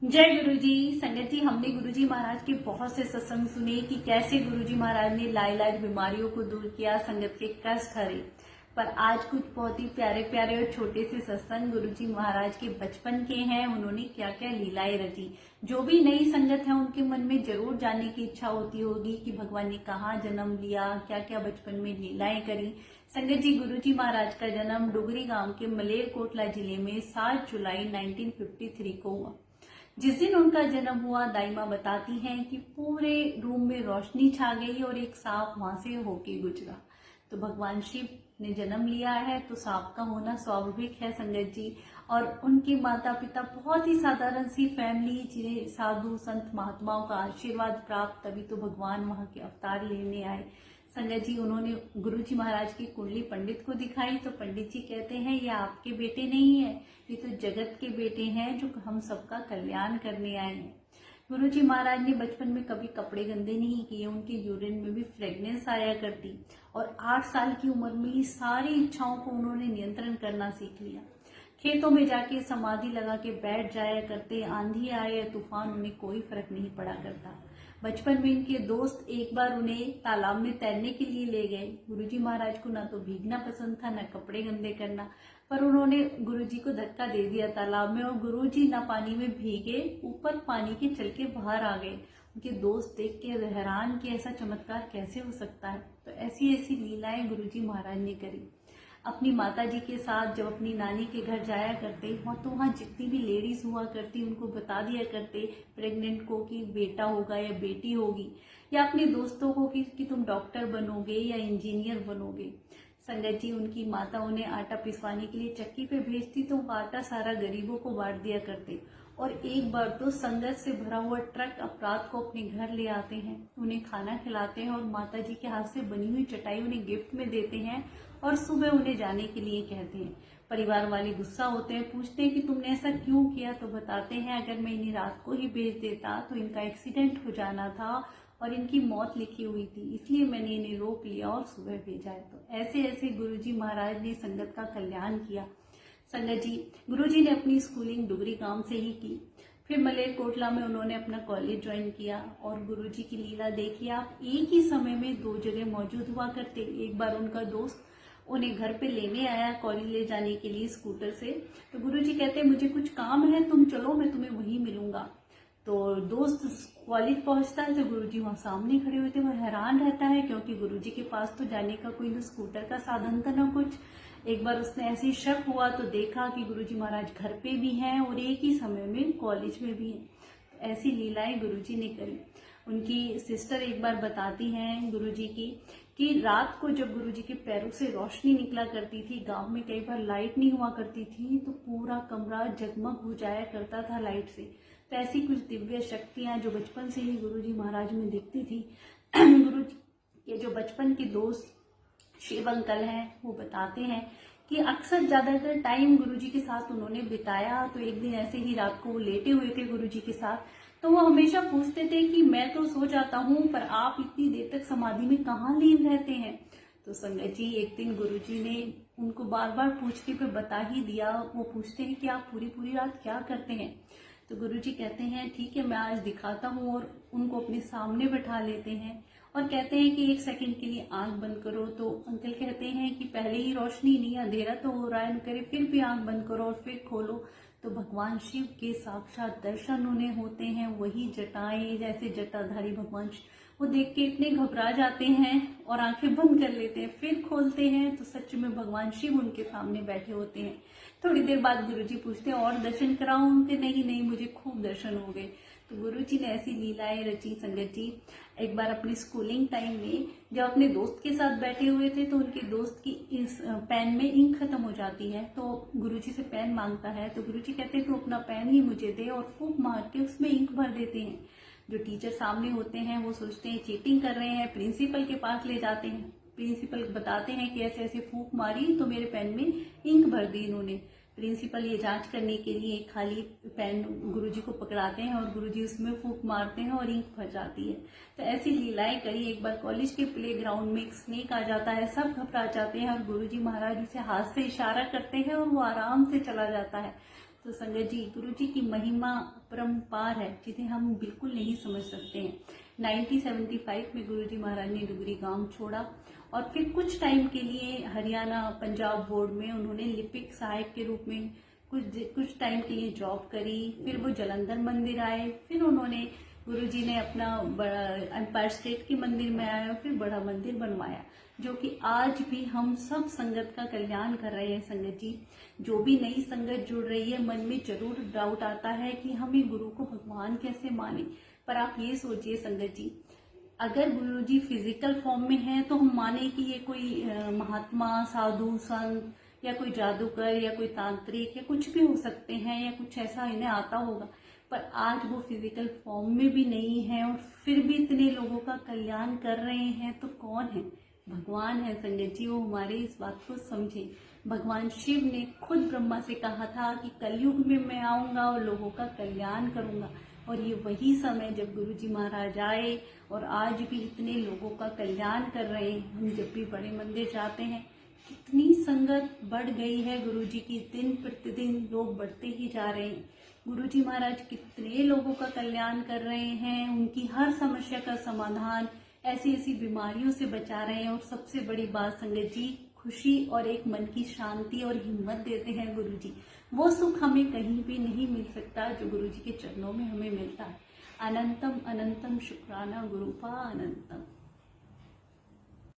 जय गुरुजी। संगत जी, हमने गुरुजी महाराज के बहुत से सत्संग सुने कि कैसे गुरुजी महाराज ने लाइलाज बीमारियों को दूर किया, संगत के कष्ट हरे। पर आज कुछ बहुत ही प्यारे प्यारे और छोटे से सत्संग गुरुजी महाराज के बचपन के हैं। उन्होंने क्या क्या लीलाएं रची। जो भी नई संगत है उनके मन में जरूर जानने की इच्छा होती होगी कि भगवान ने कहाँ जन्म लिया, क्या क्या बचपन में लीलाएं करी। संगत जी, गुरुजी महाराज का जन्म डुगरी गांव के मलेरकोटला जिले में 7 जुलाई 1953 को हुआ। जिस दिन उनका जन्म हुआ, दाइमा बताती हैं कि पूरे रूम में रोशनी छा गई और एक सांप वहां से होके गुजरा। तो भगवान शिव ने जन्म लिया है तो सांप का होना स्वाभाविक है संगत जी। और उनके माता पिता बहुत ही साधारण सी फैमिली, जिन्हें साधु संत महात्माओं का आशीर्वाद प्राप्त, तभी तो भगवान वहां के अवतार लेने आए। संगत जी, उन्होंने गुरुजी महाराज की कुंडली पंडित को दिखाई तो पंडित जी कहते हैं ये आपके बेटे नहीं है, ये तो जगत के बेटे हैं जो हम सबका कल्याण करने आए हैं। गुरुजी महाराज ने बचपन में कभी कपड़े गंदे नहीं किए, उनके यूरिन में भी फ्रेगनेंस आया करती और 8 साल की उम्र में ही सारी इच्छाओं को उन्होंने नियंत्रण करना सीख लिया। खेतों में जाके समाधि लगा के बैठ जाया करते, आंधी आए या तूफान उन्हें कोई फर्क नहीं पड़ा करता। बचपन में इनके दोस्त एक बार उन्हें तालाब में तैरने के लिए ले गए। गुरुजी महाराज को ना तो भीगना पसंद था ना कपड़े गंदे करना, पर उन्होंने गुरुजी को धक्का दे दिया तालाब में और गुरुजी ना पानी में भीगे, ऊपर पानी के चल के बाहर आ गए। उनके दोस्त देख के हैरान कि ऐसा चमत्कार कैसे हो सकता है। तो ऐसी ऐसी लीलाएं गुरुजी महाराज ने करी। अपनी माता जी के साथ जब अपनी नानी के घर जाया करते तो वहाँ जितनी भी लेडीज हुआ करती उनको बता दिया करते प्रेग्नेंट को कि बेटा होगा या बेटी होगी, या अपने दोस्तों को कि तुम डॉक्टर बनोगे या इंजीनियर बनोगे। संगत जी, उनकी माता उन्हें आटा पिसवाने के लिए चक्की पे भेजती तो वो आटा सारा गरीबों को बांट दिया करते। और एक बार तो संगत से भरा हुआ ट्रक अपराध को अपने घर ले आते हैं, उन्हें खाना खिलाते हैं और माता जी के हाथ से बनी हुई चटाई उन्हें गिफ्ट में देते हैं और सुबह उन्हें जाने के लिए कहते हैं। परिवार वाले गुस्सा होते हैं, पूछते हैं कि तुमने ऐसा क्यों किया, तो बताते हैं अगर मैं इन्हें रात को ही भेज देता तो इनका एक्सीडेंट हो जाना था और इनकी मौत लिखी हुई थी, इसलिए मैंने इन्हें रोक लिया और सुबह भेजा है। तो ऐसे ऐसे गुरुजी महाराज ने संगत का कल्याण किया। संगत जी, गुरुजी ने अपनी स्कूलिंग डुगरी गांव से ही की, फिर मलेरकोटला में उन्होंने अपना कॉलेज ज्वाइन किया और गुरुजी की लीला देखिए आप, एक ही समय में 2 जगह मौजूद हुआ करते। एक बार उनका दोस्त उन्हें घर पे लेने आया कॉलेज ले जाने के लिए स्कूटर से, तो गुरुजी कहते मुझे कुछ काम है, तुम चलो मैं तुम्हें वहीं मिलूंगा। तो दोस्त कॉलेज पहुंचता है तो गुरुजी वहां सामने खड़े हुए थे। वो हैरान रहता है क्योंकि गुरुजी के पास तो जाने का कोई ना स्कूटर का साधन था ना कुछ। एक बार उसने ऐसे ही शक हुआ तो देखा कि गुरुजी महाराज घर पे भी हैं और एक ही समय में कॉलेज में भी हैं। तो ऐसी लीलाएं गुरुजी ने करी। उनकी सिस्टर एक बार बताती हैं गुरुजी की कि रात को जब गुरुजी के पैरों से रोशनी निकला करती थी, गांव में कई बार लाइट नहीं हुआ करती थी तो पूरा कमरा जगमग हो जाया करता था लाइट से। तो ऐसी कुछ दिव्य शक्तियां जो बचपन से ही गुरुजी महाराज में दिखती थी। गुरुजी के जो बचपन के दोस्त शिव अंकल हैं वो बताते हैं कि अक्सर ज्यादातर टाइम गुरुजी के साथ उन्होंने बिताया। तो एक दिन ऐसे ही रात को वो लेटे हुए थे गुरुजी के साथ, तो वो हमेशा पूछते थे कि मैं तो सो जाता हूँ पर आप इतनी देर तक समाधि में कहाँ लीन रहते हैं। तो संगत जी, एक दिन गुरुजी ने उनको बार बार पूछने पे बता ही दिया। वो पूछते हैं कि आप पूरी पूरी रात क्या करते हैं। तो गुरुजी कहते हैं ठीक है मैं आज दिखाता हूँ, और उनको अपने सामने बैठा लेते हैं और कहते हैं कि 1 सेकंड के लिए आंख बंद करो। तो अंकल कहते हैं कि पहले ही रोशनी नहीं, अंधेरा तो हो रहा है, करे फिर भी आंख बंद करो और फिर खोलो। तो भगवान शिव के साक्षात दर्शन उन्हें होते हैं, वही जटाएं, जैसे जटाधारी भगवान वो देख के इतने घबरा जाते हैं और आंखें बंद कर लेते हैं, फिर खोलते हैं तो सच में भगवान शिव उनके सामने बैठे होते हैं। थोड़ी देर बाद गुरुजी पूछते हैं और दर्शन कराऊं उनके, नहीं नहीं मुझे खूब दर्शन हो गए। तो गुरुजी ने ऐसी लीलाएं रची। संगत जी, एक बार अपनी स्कूलिंग टाइम में जब अपने दोस्त के साथ बैठे हुए थे तो उनके दोस्त की इस पेन में इंक खत्म हो जाती है, तो गुरुजी से पेन मांगता है। तो गुरुजी कहते हैं तू अपना पेन ही मुझे दे, और फूंक मार के उसमें इंक भर देते हैं। जो टीचर सामने होते हैं वो सोचते हैं चीटिंग कर रहे हैं, प्रिंसिपल के पास ले जाते हैं। प्रिंसिपल बताते हैं कि ऐसे ऐसे फूंक मारी तो मेरे पेन में इंक भर दी इन्होंने। प्रिंसिपल ये जांच करने के लिए एक खाली पेन गुरुजी को पकड़ाते हैं और गुरुजी उसमें फूंक मारते हैं और इंक भर जाती है। तो ऐसी लीलाएं करी। एक बार कॉलेज के प्लेग्राउंड में एक स्नेक आ जाता है, सब घबरा जाते हैं और गुरुजी महाराज उसे हाथ से इशारा करते हैं और वो आराम से चला जाता है। तो संगत जी, गुरु जी की महिमा परम्पार है जिन्हें हम बिल्कुल नहीं समझ सकते हैं। 1975 में गुरु जी महाराज ने डुगरी गांव छोड़ा और फिर कुछ टाइम के लिए हरियाणा पंजाब बोर्ड में उन्होंने लिपिक सहायक के रूप में कुछ टाइम के लिए जॉब करी। फिर वो जलंधर मंदिर आए, फिर उन्होंने गुरुजी ने अपना एम्पायर स्टेट के मंदिर में आया और फिर बड़ा मंदिर बनवाया, जो कि आज भी हम सब संगत का कल्याण कर रहे हैं। संगत जी, जो भी नई संगत जुड़ रही है, मन में जरूर डाउट आता है कि हम ये गुरु को भगवान कैसे माने। पर आप ये सोचिए संगत जी, अगर गुरु जी फिजिकल फॉर्म में है तो हम माने कि ये कोई महात्मा, साधु, संत या कोई जादूगर या कोई तांत्रिक या कुछ भी हो सकते हैं, या कुछ ऐसा इन्हें आता होगा। पर आज वो फिजिकल फॉर्म में भी नहीं है और फिर भी इतने लोगों का कल्याण कर रहे हैं, तो कौन है? भगवान है संगत जी। वो हमारे इस बात को समझे। भगवान शिव ने खुद ब्रह्मा से कहा था कि कलयुग में मैं आऊंगा और लोगों का कल्याण करूंगा, और ये वही समय जब गुरु जी महाराज आए और आज भी इतने लोगों का कल्याण कर रहे हैं। हम जब भी बड़े मंदिर जाते हैं, कितनी संगत बढ़ गई है गुरु जी की, दिन प्रतिदिन लोग बढ़ते ही जा रहे हैं। गुरु जी महाराज कितने लोगों का कल्याण कर रहे हैं, उनकी हर समस्या का समाधान, ऐसी ऐसी बीमारियों से बचा रहे हैं। और सबसे बड़ी बात संगत जी, खुशी और एक मन की शांति और हिम्मत देते हैं गुरु जी। वो सुख हमें कहीं भी नहीं मिल सकता जो गुरु जी के चरणों में हमें मिलता है। अनंतम अनंतम शुक्राना गुरुपा अनंतम।